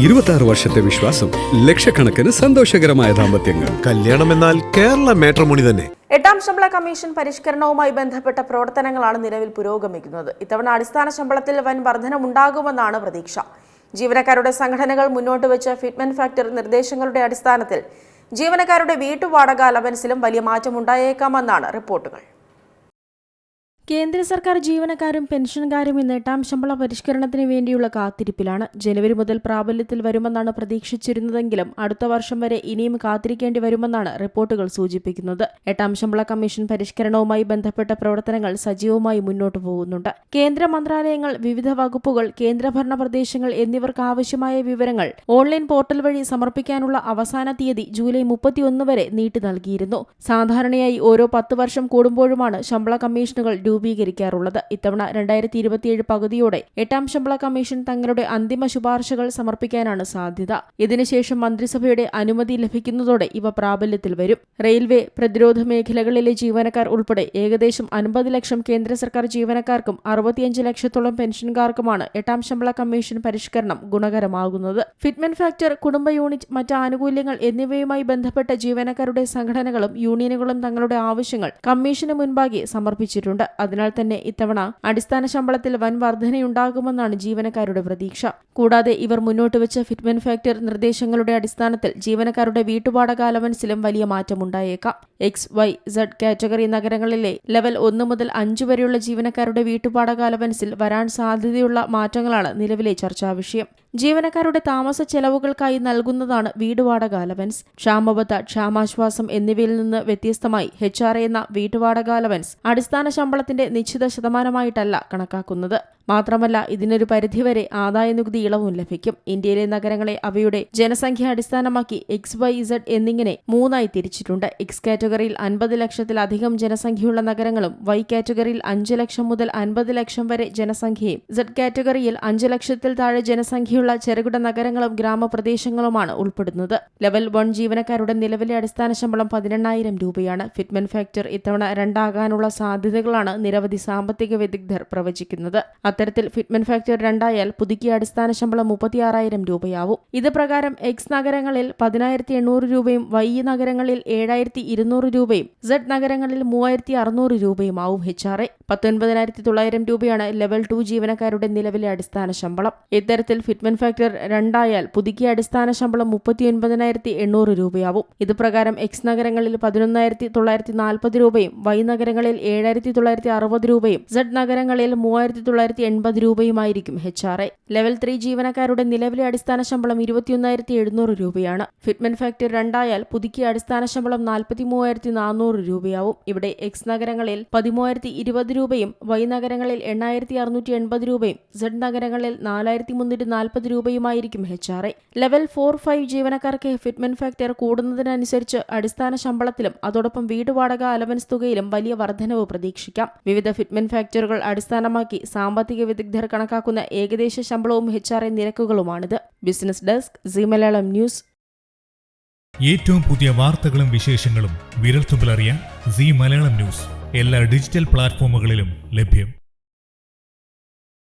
26 വർഷത്തെ വിശ്വാസം, ലക്ഷക്കണക്കിന് സന്തോഷകരമായ ദാമ്പത്യങ്ങൾ. കല്യാണം എന്നാൽ കേരള മാട്രിമോണി തന്നെ. എട്ടാം ശമ്പള കമ്മീഷൻ പരിഷ്കരണവുമായി ബന്ധപ്പെട്ട പ്രവർത്തനങ്ങളാണ് നിലവിൽ പുരോഗമിക്കുന്നത്. ഇത്തവണ അടിസ്ഥാന ശമ്പളത്തിൽ വൻ വർധനമുണ്ടാകുമെന്നാണ് പ്രതീക്ഷ. ജീവനക്കാരുടെ സംഘടനകൾ മുന്നോട്ട് വെച്ച ഫിറ്റ്മെന്റ് ഫാക്ടർ നിർദ്ദേശങ്ങളുടെ അടിസ്ഥാനത്തിൽ ജീവനക്കാരുടെ വീട്ടുവാടക അലവൻസിലും വലിയ മാറ്റമുണ്ടായേക്കാമെന്നാണ് റിപ്പോർട്ടുകൾ. കേന്ദ്ര സർക്കാർ ജീവനക്കാരും പെൻഷൻകാരും ഇന്ന് എട്ടാം ശമ്പള പരിഷ്കരണത്തിന് വേണ്ടിയുള്ള കാത്തിരിപ്പിലാണ്. ജനുവരി മുതൽ പ്രാബല്യത്തിൽ വരുമെന്നാണ് പ്രതീക്ഷിച്ചിരുന്നതെങ്കിലും അടുത്ത വർഷം വരെ ഇനിയും കാത്തിരിക്കേണ്ടി വരുമെന്നാണ് റിപ്പോർട്ടുകൾ സൂചിപ്പിക്കുന്നത്. എട്ടാം ശമ്പള കമ്മീഷൻ പരിഷ്കരണവുമായി ബന്ധപ്പെട്ട പ്രവർത്തനങ്ങൾ സജീവമായി മുന്നോട്ടു പോകുന്നുണ്ട്. കേന്ദ്ര മന്ത്രാലയങ്ങൾ, വിവിധ വകുപ്പുകൾ, കേന്ദ്രഭരണ പ്രദേശങ്ങൾ എന്നിവർക്ക് ആവശ്യമായ വിവരങ്ങൾ ഓൺലൈൻ പോർട്ടൽ വഴി സമർപ്പിക്കാനുള്ള അവസാന തീയതി ജൂലൈ 31 വരെ നീട്ടി നൽകിയിരുന്നു. സാധാരണയായി ഓരോ 10 വർഷം കൂടുമ്പോഴുമാണ് ശമ്പള കമ്മീഷനുകൾ രൂപീകരിക്കാറുള്ളത്. ഇത്തവണ 2027 പകുതിയോടെ എട്ടാം ശമ്പള കമ്മീഷൻ തങ്ങളുടെ അന്തിമ ശുപാർശകൾ സമർപ്പിക്കാനാണ് സാധ്യത. ഇതിനുശേഷം മന്ത്രിസഭയുടെ അനുമതി ലഭിക്കുന്നതോടെ ഇവ പ്രാബല്യത്തിൽ വരും. റെയിൽവേ, പ്രതിരോധ മേഖലകളിലെ ജീവനക്കാർ ഉൾപ്പെടെ ഏകദേശം 50 ലക്ഷം കേന്ദ്ര സർക്കാർ ജീവനക്കാർക്കും 65 ലക്ഷത്തോളം പെൻഷൻകാർക്കുമാണ് എട്ടാം ശമ്പള കമ്മീഷൻ പരിഷ്കരണം ഗുണകരമാകുന്നത്. ഫിറ്റ്മെന്റ് ഫാക്ടർ, കുടുംബ യൂണിറ്റ്, മറ്റ് ആനുകൂല്യങ്ങൾ എന്നിവയുമായി ബന്ധപ്പെട്ട ജീവനക്കാരുടെ സംഘടനകളും യൂണിയനുകളും തങ്ങളുടെ ആവശ്യങ്ങൾ കമ്മീഷന് മുൻപാകെ സമർപ്പിച്ചിട്ടുണ്ട്. അതിനാൽ തന്നെ ഇത്തവണ അടിസ്ഥാന ശമ്പളത്തിൽ വൻ വർധനയുണ്ടാകുമെന്നാണ് ജീവനക്കാരുടെ പ്രതീക്ഷ. കൂടാതെ ഇവർ മുന്നോട്ട് വെച്ച ഫിറ്റ്മെന്റ് ഫാക്ടർ നിർദ്ദേശങ്ങളുടെ അടിസ്ഥാനത്തിൽ ജീവനക്കാരുടെ വീട്ടുവാടക അലവൻസിലും വലിയ മാറ്റമുണ്ടായേക്കാം. XYZ കാറ്റഗറി നഗരങ്ങളിലെ ലെവൽ 1 മുതൽ 5 വരെയുള്ള ജീവനക്കാരുടെ വീട്ടുവാടക അലവൻസിൽ വരാൻ സാധ്യതയുള്ള മാറ്റങ്ങളാണ് നിലവിലെ ചർച്ചാ വിഷയം. ജീവനക്കാരുടെ താമസ ചെലവുകൾക്കായി നൽകുന്നതാണ് വീടുവാടക അലവൻസ്. ക്ഷാമബത്ത, ക്ഷാമാശ്വാസം എന്നിവയിൽ നിന്ന് വ്യത്യസ്തമായി HRA എന്ന വീട്ടുവാടക അലവൻസ് അടിസ്ഥാന ശമ്പളത്തിന്റെ നിശ്ചിത ശതമാനമായിട്ടല്ല കണക്കാക്കുന്നത്. മാത്രമല്ല ഇതിനൊരു പരിധിവരെ ആദായനികുതി ഇളവും ലഭിക്കും. ഇന്ത്യയിലെ നഗരങ്ങളെ അവയുടെ ജനസംഖ്യ അടിസ്ഥാനമാക്കി XYZ എന്നിങ്ങനെ 3ആയി തിരിച്ചിട്ടുണ്ട്. X കാറ്റഗറിയിൽ 50 ലക്ഷത്തിലധികം ജനസംഖ്യയുള്ള നഗരങ്ങളും Y കാറ്റഗറിയിൽ 5 ലക്ഷം മുതൽ 50 ലക്ഷം വരെ ജനസംഖ്യയും Z കാറ്റഗറിയിൽ 5 ലക്ഷത്തിൽ താഴെ ജനസംഖ്യയുള്ള ചെറുകിട നഗരങ്ങളും ഗ്രാമപ്രദേശങ്ങളുമാണ് ഉൾപ്പെടുന്നത്. ലെവൽ 1 ജീവനക്കാരുടെ നിലവിലെ അടിസ്ഥാന ശമ്പളം 18,000 രൂപയാണ്. ഫിറ്റ്മെന്റ് ഫാക്ടർ ഇത്തവണ 2 ആകാനുള്ള സാധ്യതകളാണ് നിരവധി സാമ്പത്തിക വിദഗ്ധർ പ്രവചിക്കുന്നത്. അത്തരത്തിൽ ഫിറ്റ്മെന്റ് ഫാക്ടർ 2 ആയാൽ പുതുക്കിയ അടിസ്ഥാന ശമ്പളം 36,000 രൂപയാവും. ഇത് പ്രകാരം X നഗരങ്ങളിൽ 10,800 രൂപയും Y നഗരങ്ങളിൽ 7,200 രൂപയും Z നഗരങ്ങളിൽ 3,600 രൂപയുമാവും HRA. 19,900 രൂപയാണ് ലെവൽ 2 ജീവനക്കാരുടെ നിലവിലെ അടിസ്ഥാന ശമ്പളം. ഇത്തരത്തിൽ ഫിറ്റ്മെന്റ് ഫാക്ടർ 2 ആയാൽ പുതുക്കിയ അടിസ്ഥാന ശമ്പളം 39,800 രൂപയാവും. ഇത് പ്രകാരം X നഗരങ്ങളിൽ 11,940 രൂപയും Y നഗരങ്ങളിൽ 7,960 രൂപയും Z നഗരങ്ങളിൽ 3,980 രൂപയുമായിരിക്കും HRA. ലെവൽ 3 ജീവനക്കാരുടെ നിലവിലെ അടിസ്ഥാന ശമ്പളം 21,700 രൂപയാണ്. ഫിറ്റ്മെന്റ് ഫാക്ടർ 2 ആയാൽ പുതുക്കിയ അടിസ്ഥാന ശമ്പളം 43,400 രൂപയാവും. ഇവിടെ X നഗരങ്ങളിൽ 13,020 രൂപയും Y നഗരങ്ങളിൽ 8,680 രൂപയും Z നഗരങ്ങളിൽ 4,340 രൂപയുമായിരിക്കും HRA. ലെവൽ 4-5 ജീവനക്കാർക്ക് ഫിറ്റ്മെന്റ് ഫാക്ടർ കൂടുന്നതിനനുസരിച്ച് അടിസ്ഥാന ശമ്പളത്തിലും അതോടൊപ്പം വീടുവാടക അലവൻസ് തുകയിലും വലിയ വർധനവ് പ്രതീക്ഷിക്കാം. വിവിധ ഫിറ്റ്മെന്റ് ഫാക്ടറുകൾ അടിസ്ഥാനമാക്കി സാമ്പത്തിക വിദഗ്ധർ കണക്കാക്കുന്ന ഏകദേശ ശമ്പളവും HRA നിരക്കുകളുമാണിത്. Business desk, Zee Malayalam news. ഏറ്റവും പുതിയ വാർത്തകളും വിശേഷങ്ങളും വിരൽത്തുമ്പിലറിയാൻ സീ മലയാളം ന്യൂസ് എല്ലാ ഡിജിറ്റൽ പ്ലാറ്റ്ഫോമുകളിലും ലഭ്യം.